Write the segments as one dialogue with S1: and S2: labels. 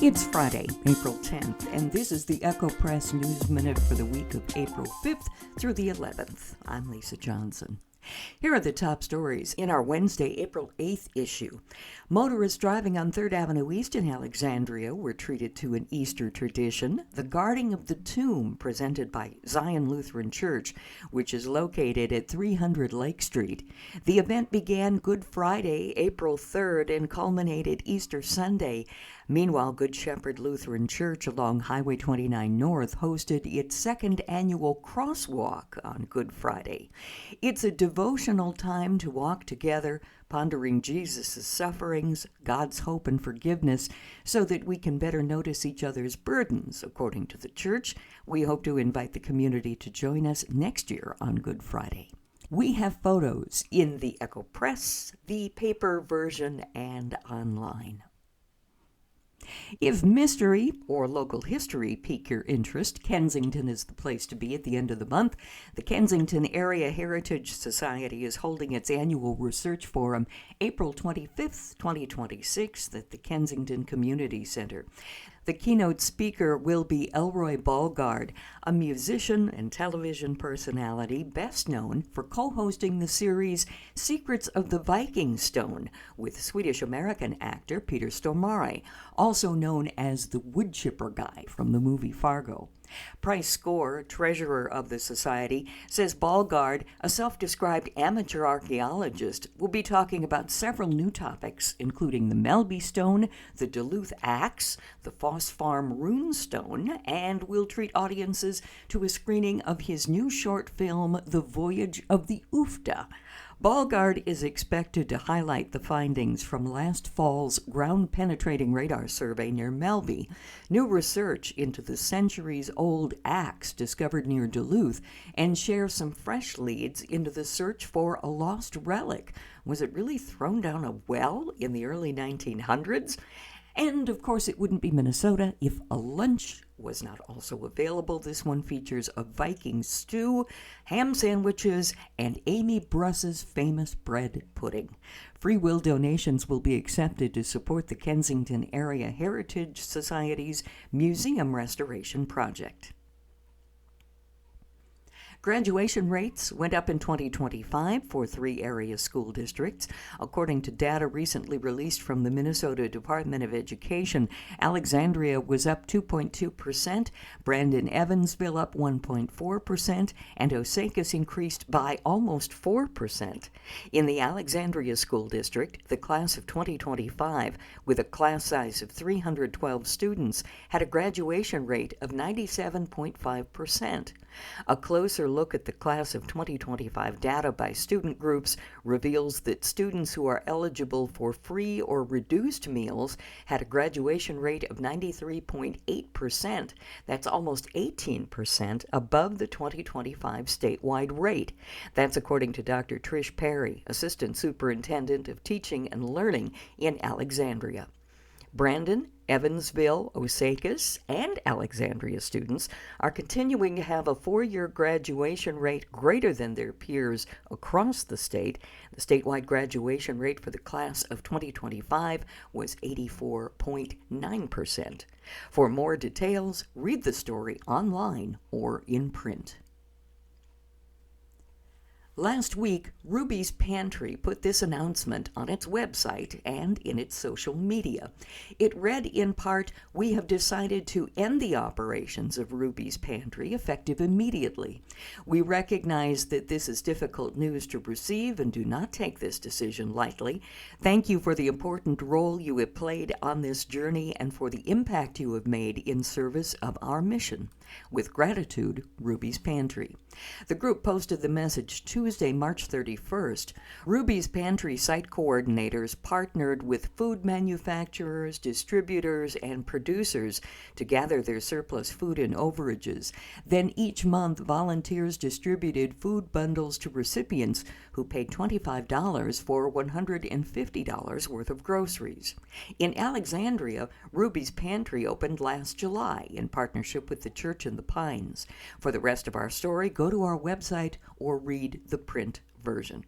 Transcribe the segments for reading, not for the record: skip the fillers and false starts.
S1: It's Friday, April 10th, and this is the Echo Press Newsminute for the week of April 5th through the 11th. I'm Lisa Johnson. Here are the top stories in our Wednesday, April 8th issue. Motorists driving on 3rd Avenue East in Alexandria were treated to an Easter tradition, the guarding of the tomb presented by Zion Lutheran Church, which is located at 300 Lake Street. The event began Good Friday, April 3rd, and culminated Easter Sunday. Meanwhile, Good Shepherd Lutheran Church along Highway 29 North hosted its second annual crosswalk on Good Friday. It's a devotional time to walk together, pondering Jesus' sufferings, God's hope and forgiveness, so that we can better notice each other's burdens. According to the church, we hope to invite the community to join us next year on Good Friday. We have photos in the Echo Press, the paper version, and online. If mystery or local history pique your interest, Kensington is the place to be at the end of the month. The Kensington Area Heritage Society is holding its annual research forum April 25th, 2026 at the Kensington Community Center. The keynote speaker will be Elroy Ballgard, a musician and television personality best known for co-hosting the series Secrets of the Viking Stone with Swedish-American actor Peter Stormare, also known as the wood chipper guy from the movie Fargo. Price Score, treasurer of the society, says Ballgard, a self-described amateur archaeologist, will be talking about several new topics, including the Melby stone, the Duluth axe, the Foss Farm rune stone, and will treat audiences to a screening of his new short film, The Voyage of the Ufta. Ballgard is expected to highlight the findings from last fall's ground-penetrating radar survey near Melby, new research into the centuries-old axe discovered near Duluth, and share some fresh leads into the search for a lost relic. Was it really thrown down a well in the early 1900s? And, of course, it wouldn't be Minnesota if a lunch was not also available. This one features a Viking stew, ham sandwiches, and Amy Bruss's famous bread pudding. Free will donations will be accepted to support the Kensington Area Heritage Society's Museum Restoration Project. Graduation rates went up in 2025 for 3 area school districts. According to data recently released from the Minnesota Department of Education, Alexandria was up 2.2%, Brandon-Evansville up 1.4%, and Osakis increased by almost 4%. In the Alexandria School District, the class of 2025, with a class size of 312 students, had a graduation rate of 97.5%. A closer look at the class of 2025 data by student groups reveals that students who are eligible for free or reduced meals had a graduation rate of 93.8%. That's almost 18% above the 2025 statewide rate. That's according to Dr. Trish Perry, Assistant Superintendent of Teaching and Learning in Alexandria. Brandon, Evansville, Osakis, and Alexandria students are continuing to have a 4-year graduation rate greater than their peers across the state. The statewide graduation rate for the class of 2025 was 84.9%. For more details, read the story online or in print. Last week, Ruby's Pantry put this announcement on its website and in its social media. It read in part, "We have decided to end the operations of Ruby's Pantry effective immediately. We recognize that this is difficult news to receive and do not take this decision lightly. Thank you for the important role you have played on this journey and for the impact you have made in service of our mission. With gratitude, Ruby's Pantry." The group posted the message Tuesday, March 31st. Ruby's Pantry site coordinators partnered with food manufacturers, distributors, and producers to gather their surplus food and overages. Then each month, volunteers distributed food bundles to recipients who paid $25 for $150 worth of groceries. In Alexandria, Ruby's Pantry opened last July in partnership with the Church in the Pines. For the rest of our story, go to our website or read the print version.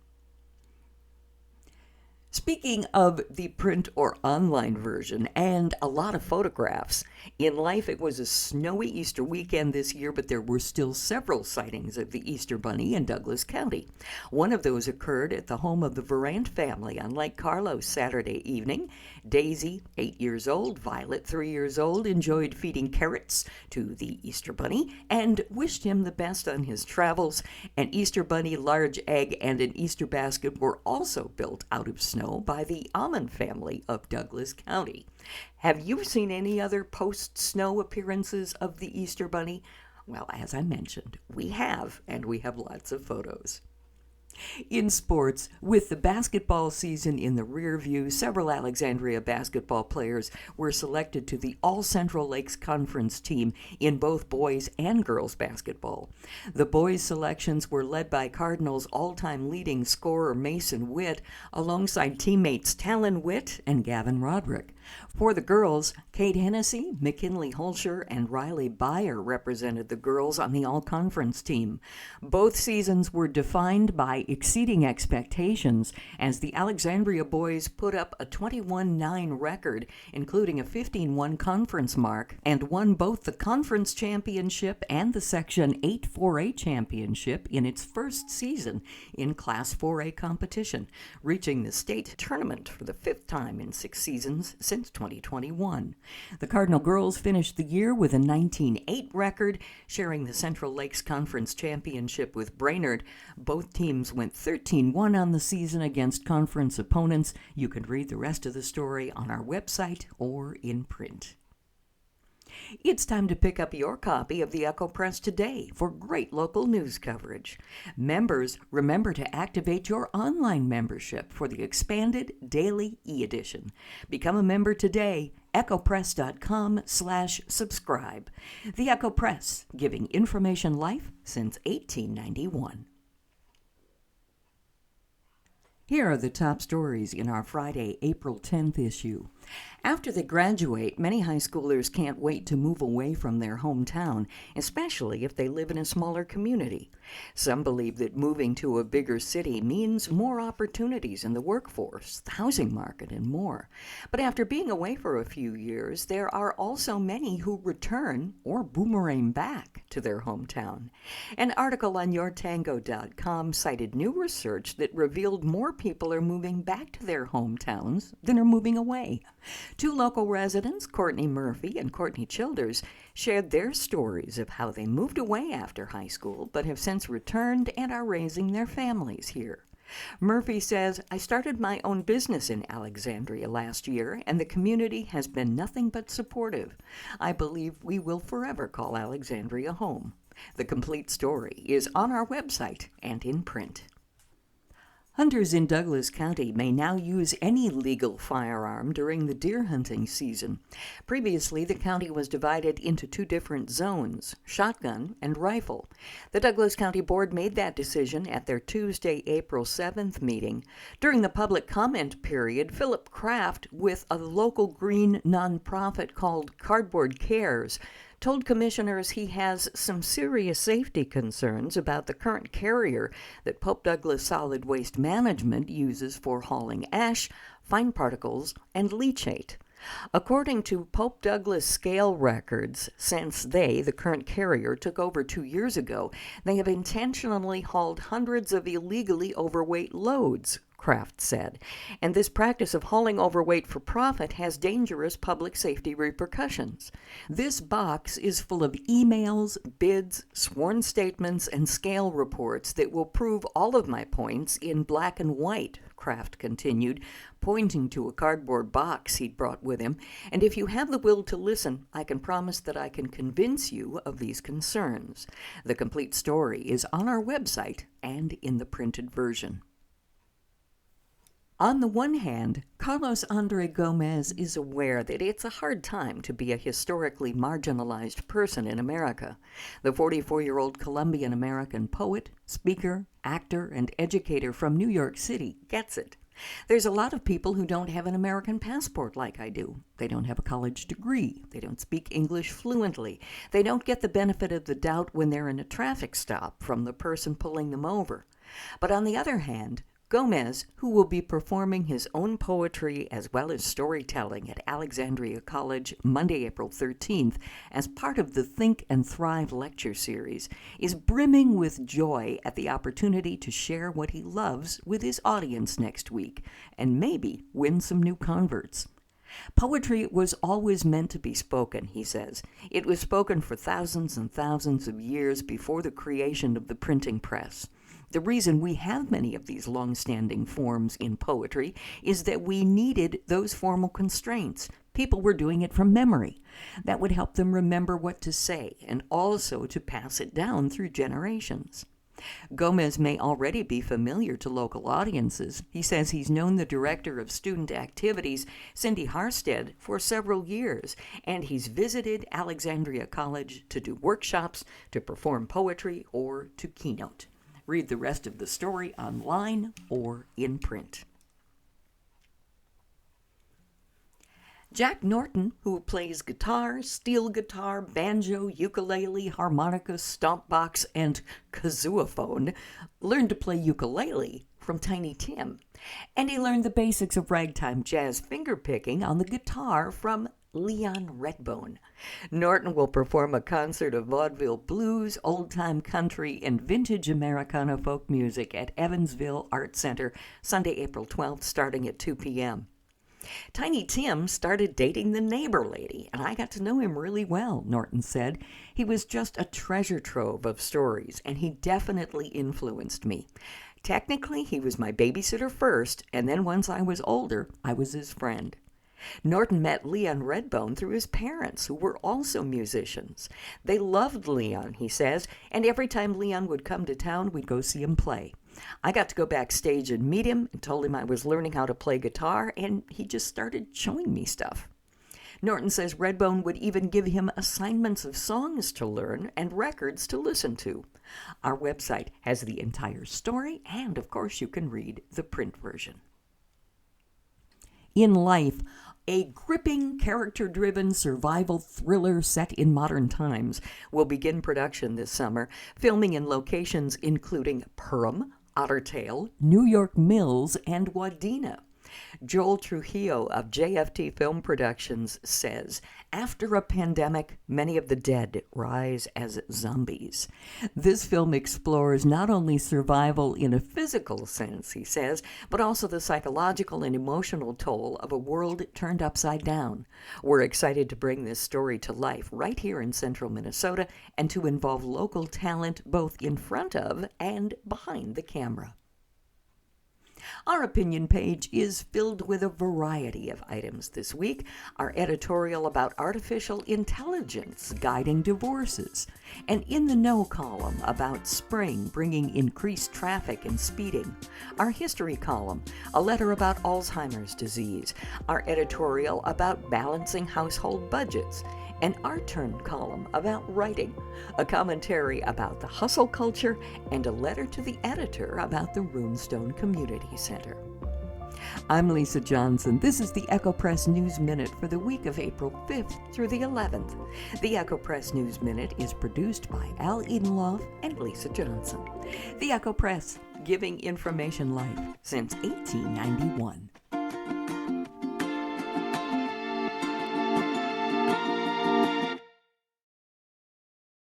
S1: Speaking of the print or online version and a lot of photographs, in life it was a snowy Easter weekend this year, but there were still several sightings of the Easter Bunny in Douglas County. One of those occurred at the home of the Verant family on Lake Carlos Saturday evening. Daisy, 8 years old, Violet, 3 years old, enjoyed feeding carrots to the Easter Bunny and wished him the best on his travels. An Easter Bunny large egg and an Easter basket were also built out of snow by the Almond family of Douglas County. Have you seen any other post-snow appearances of the Easter Bunny? Well, as I mentioned, we have, and we have lots of photos. In sports, with the basketball season in the rear view, several Alexandria basketball players were selected to the All-Central Lakes Conference team in both boys and girls basketball. The boys' selections were led by Cardinals' all-time leading scorer Mason Witt, alongside teammates Talon Witt and Gavin Roderick. For the girls, Kate Hennessy, McKinley Holscher, and Riley Byer represented the girls on the all-conference team. Both seasons were defined by exceeding expectations as the Alexandria boys put up a 21-9 record, including a 15-1 conference mark, and won both the conference championship and the Section 8 4A championship in its first season in Class 4A competition, reaching the state tournament for the fifth time in 6 seasons since 2021. The Cardinal girls finished the year with a 19-8 record, sharing the Central Lakes Conference Championship with Brainerd. Both teams went 13-1 on the season against conference opponents. You can read the rest of the story on our website or in print. It's time to pick up your copy of the Echo Press today for great local news coverage. Members, remember to activate your online membership for the expanded daily e-edition. Become a member today, echopress.com/subscribe. The Echo Press, giving information life since 1891. Here are the top stories in our Friday, April 10th issue. After they graduate, many high schoolers can't wait to move away from their hometown, especially if they live in a smaller community. Some believe that moving to a bigger city means more opportunities in the workforce, the housing market, and more. But after being away for a few years, there are also many who return or boomerang back to their hometown. An article on yourtango.com cited new research that revealed more people are moving back to their hometowns than are moving away. Two local residents, Courtney Murphy and Courtney Childers, shared their stories of how they moved away after high school but have since returned and are raising their families here. Murphy says, "I started my own business in Alexandria last year, and the community has been nothing but supportive. I believe we will forever call Alexandria home." The complete story is on our website and in print. Hunters in Douglas County may now use any legal firearm during the deer hunting season. Previously, the county was divided into 2 different zones, shotgun and rifle. The Douglas County Board made that decision at their Tuesday, April 7th meeting. During the public comment period, Philip Kraft, with a local green nonprofit called Cardboard Cares, told commissioners he has some serious safety concerns about the current carrier that Pope Douglas Solid Waste Management uses for hauling ash, fine particles, and leachate. According to Pope Douglas scale records, since they, the current carrier, took over 2 years ago, they have intentionally hauled hundreds of illegally overweight loads, Kraft said, and this practice of hauling overweight for profit has dangerous public safety repercussions. This box is full of emails, bids, sworn statements, and scale reports that will prove all of my points in black and white, Kraft continued, pointing to a cardboard box he'd brought with him, and if you have the will to listen, I can promise that I can convince you of these concerns. The complete story is on our website and in the printed version. On the one hand, Carlos Andre Gomez is aware that it's a hard time to be a historically marginalized person in America. The 44-year-old Colombian-American poet, speaker, actor, and educator from New York City gets it. There's a lot of people who don't have an American passport like I do. They don't have a college degree. They don't speak English fluently. They don't get the benefit of the doubt when they're in a traffic stop from the person pulling them over. But on the other hand, Gomez, who will be performing his own poetry as well as storytelling at Alexandria College Monday, April 13th, as part of the Think and Thrive lecture series, is brimming with joy at the opportunity to share what he loves with his audience next week and maybe win some new converts. Poetry was always meant to be spoken, he says. It was spoken for thousands and thousands of years before the creation of the printing press. The reason we have many of these long-standing forms in poetry is that we needed those formal constraints. People were doing it from memory. That would help them remember what to say and also to pass it down through generations. Gomez may already be familiar to local audiences. He says he's known the director of student activities, Cindy Harstead, for several years, and he's visited Alexandria College to do workshops, to perform poetry, or to keynote. Read the rest of the story online or in print. Jack Norton, who plays guitar, steel guitar, banjo, ukulele, harmonica, stompbox, and kazoophone, learned to play ukulele from Tiny Tim. And he learned the basics of ragtime jazz fingerpicking on the guitar from Leon Redbone. Norton will perform a concert of vaudeville blues, old-time country, and vintage Americana folk music at Evansville Art Center Sunday, April 12th, starting at 2 p.m. Tiny Tim started dating the neighbor lady, and I got to know him really well, Norton said. He was just a treasure trove of stories, and he definitely influenced me. Technically, he was my babysitter first, and then once I was older, I was his friend. Norton met Leon Redbone through his parents, who were also musicians. They loved Leon, he says, and every time Leon would come to town, we'd go see him play. I got to go backstage and meet him and told him I was learning how to play guitar, and he just started showing me stuff. Norton says Redbone would even give him assignments of songs to learn and records to listen to. Our website has the entire story, and of course you can read the print version. In Life, a gripping, character-driven survival thriller set in modern times, will begin production this summer, filming in locations including Perham, Ottertail, New York Mills, and Wadena. Joel Trujillo of JFT Film Productions says, after a pandemic, many of the dead rise as zombies. This film explores not only survival in a physical sense, he says, but also the psychological and emotional toll of a world turned upside down. We're excited to bring this story to life right here in central Minnesota and to involve local talent both in front of and behind the camera. Our opinion page is filled with a variety of items this week. Our editorial about artificial intelligence guiding divorces, an In the Know column about spring bringing increased traffic and speeding, our history column, a letter about Alzheimer's disease, our editorial about balancing household budgets, an Our Turn column about writing, a commentary about the hustle culture, and a letter to the editor about the Runestone Community Center. I'm Lisa Johnson. This is the Echo Press News Minute for the week of April 5th through the 11th. The Echo Press News Minute is produced by Al Edenloff and Lisa Johnson. The Echo Press, giving information life since 1891.